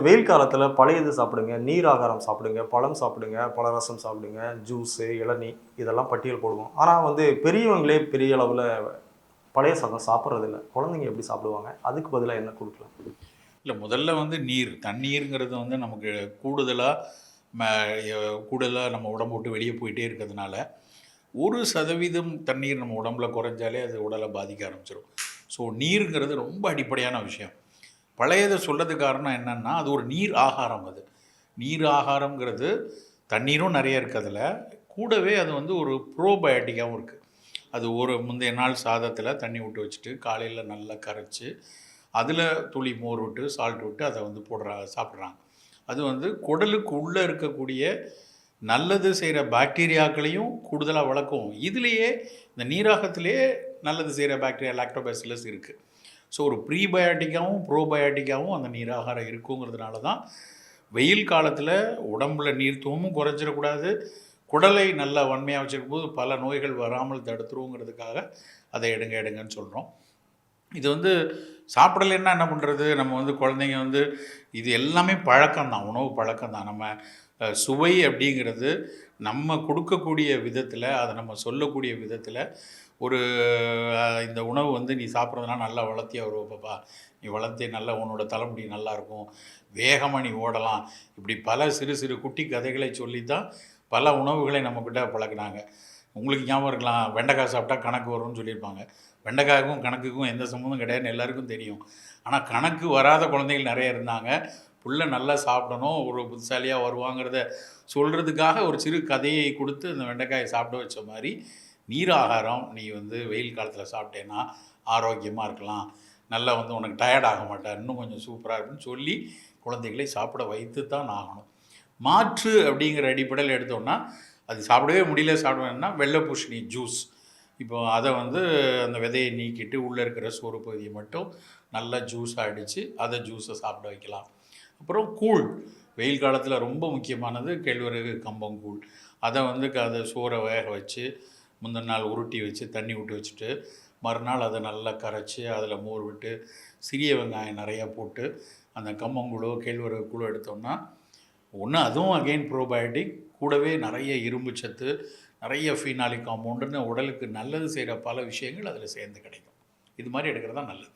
வெயில் காலத்தில் பழையது சாப்பிடுங்க, நீர் ஆகாரம் சாப்பிடுங்க, பழம் சாப்பிடுங்க, பழரசம் சாப்பிடுங்க, ஜூஸு, இளநீ இதெல்லாம் பட்டியல் போடுவோம். ஆனால் வந்து பெரியவங்களே பெரிய அளவில் பழைய சாதம் சாப்பிட்றதில்ல. குழந்தைங்க எப்படி சாப்பிடுவாங்க? அதுக்கு பதிலாக என்ன கொடுக்கலாம்? இல்லை, முதல்ல வந்து தண்ணீருங்கிறது வந்து நமக்கு கூடுதலாக கூடுதலாக நம்ம உடம்பு விட்டு வெளியே போயிட்டே இருக்கிறதுனால 1% தண்ணீர் நம்ம உடம்புல குறைஞ்சாலே அது உடலை பாதிக்க ஆரம்பிச்சிடும். ஸோ நீருங்கிறது ரொம்ப அடிப்படையான விஷயம். பழையதை சொல்கிறதுக்கு காரணம் என்னென்னா, அது ஒரு நீர் ஆகாரம். அது நீர் ஆகாரங்கிறது தண்ணீரும் நிறைய இருக்குது. அதில் கூடவே அது வந்து ஒரு ப்ரோபயோட்டிக்காகவும் இருக்குது. அது ஒரு முந்தைய நாள் சாதத்தில் தண்ணி விட்டு வச்சுட்டு காலையில் நல்லா கரைச்சி அதில் துளி மோர் விட்டு சால்ட் விட்டு அதை வந்து சாப்பிட்றாங்க. அது வந்து குடலுக்கு உள்ளே இருக்கக்கூடிய நல்லது செய்கிற பாக்டீரியாக்களையும் கூடுதலாக வளர்க்கும். இதுலேயே இந்த நீராகத்திலேயே நல்லது செய்கிற பாக்டீரியா லாக்டோபாசிலஸ் இருக்குது. ஸோ ஒரு ப்ரீபயோட்டிக்காகவும் ப்ரோபயோட்டிக்காகவும் அந்த நீராகாரம் இருக்குங்கிறதுனால தான் வெயில் காலத்தில் உடம்புல நீர்த்துவமும் குறைஞ்சிடக்கூடாது, குடலை நல்லா வன்மையாக வச்சுருக்கும் போது பல நோய்கள் வராமல் தடுத்துருவோங்கிறதுக்காக அதை எடுங்கன்னு சொல்கிறோம். இது வந்து சாப்பிடலைன்னா என்ன பண்ணுறது? நம்ம வந்து குழந்தைங்க வந்து இது எல்லாமே பழக்கம்தான், உணவு பழக்கம்தான். நம்ம சுவை அப்படிங்கிறது நம்ம கொடுக்கக்கூடிய விதத்தில், அதை நம்ம சொல்லக்கூடிய விதத்தில் ஒரு இந்த உணவு வந்து நீ சாப்பிட்றதுனால நல்லா வளர்த்தியா வருவப்பா, நீ வளர்த்தி நல்லா உன்னோட தலைமுடி நல்லாயிருக்கும், வேகமாக நீ ஓடலாம், இப்படி பல சிறு சிறு குட்டி கதைகளை சொல்லி தான் பல உணவுகளை நம்மக்கிட்ட பழக்கினாங்க. உங்களுக்கு ஞாபகம் இருக்கலாம், வெண்டைக்காய் சாப்பிட்டா கணக்கு வரும்னு சொல்லியிருப்பாங்க. வெண்டைக்காய்க்கும் கணக்குக்கும் எந்த சம்மந்தம் கிடையாதுன்னு எல்லாருக்கும் தெரியும். ஆனால் கணக்கு வராத குழந்தைகள் நிறைய இருந்தாங்க. புள்ள நல்லா சாப்பிடணும், ஒரு புத்திசாலியாக வருவாங்கிறத சொல்கிறதுக்காக ஒரு சிறு கதையை கொடுத்து அந்த வெண்டைக்காயை சாப்பிட வச்ச மாதிரி நீர் ஆகாரம் நீ வந்து வெயில் காலத்தில் சாப்பிட்டேன்னா ஆரோக்கியமாக இருக்கலாம், நல்லா வந்து உனக்கு டயர்ட் ஆக மாட்டேன், இன்னும் கொஞ்சம் சூப்பராக இருக்குன்னு சொல்லி குழந்தைகளை சாப்பிட வைத்து தான் ஆகணும். மாற்று அப்படிங்கிற அடிப்படையில் எடுத்தோம்னா, அது சாப்பிடவே முடியல சாப்பிடுவேன்னா வெள்ளை பூசணி ஜூஸ். இப்போ அதை வந்து அந்த விதையை நீக்கிட்டு உள்ளே இருக்கிற சோறு பகுதியை மட்டும் நல்லா ஜூஸாக அடித்து அதை ஜூஸை சாப்பிட வைக்கலாம். அப்புறம் கூழ், வெயில் காலத்தில் ரொம்ப முக்கியமானது கேழ்வரகு கம்பங்கூழ். அதை வந்து அதை சோறை வேக வச்சு முந்தின நாள் உருட்டி வச்சு தண்ணி விட்டு வச்சுட்டு மறுநாள் அதை நல்லா கரைச்சி அதில் மோர் விட்டு சிறிய வெங்காயம் நிறையா போட்டு அந்த கம்பங்கூழோ கேழ்வரகு கூழோ எடுத்தோம்னா ஒன்று அதுவும் அகெயின் ப்ரோபயோட்டிக், கூடவே நிறைய இரும்பு சத்து, நிறைய ஃபீனாலிக் காம்பவுண்டுன்னு உடலுக்கு நல்லது செய்கிற பல விஷயங்கள் அதில் சேர்ந்து கிடைக்கும். இது மாதிரி எடுக்கிறது தான் நல்லது.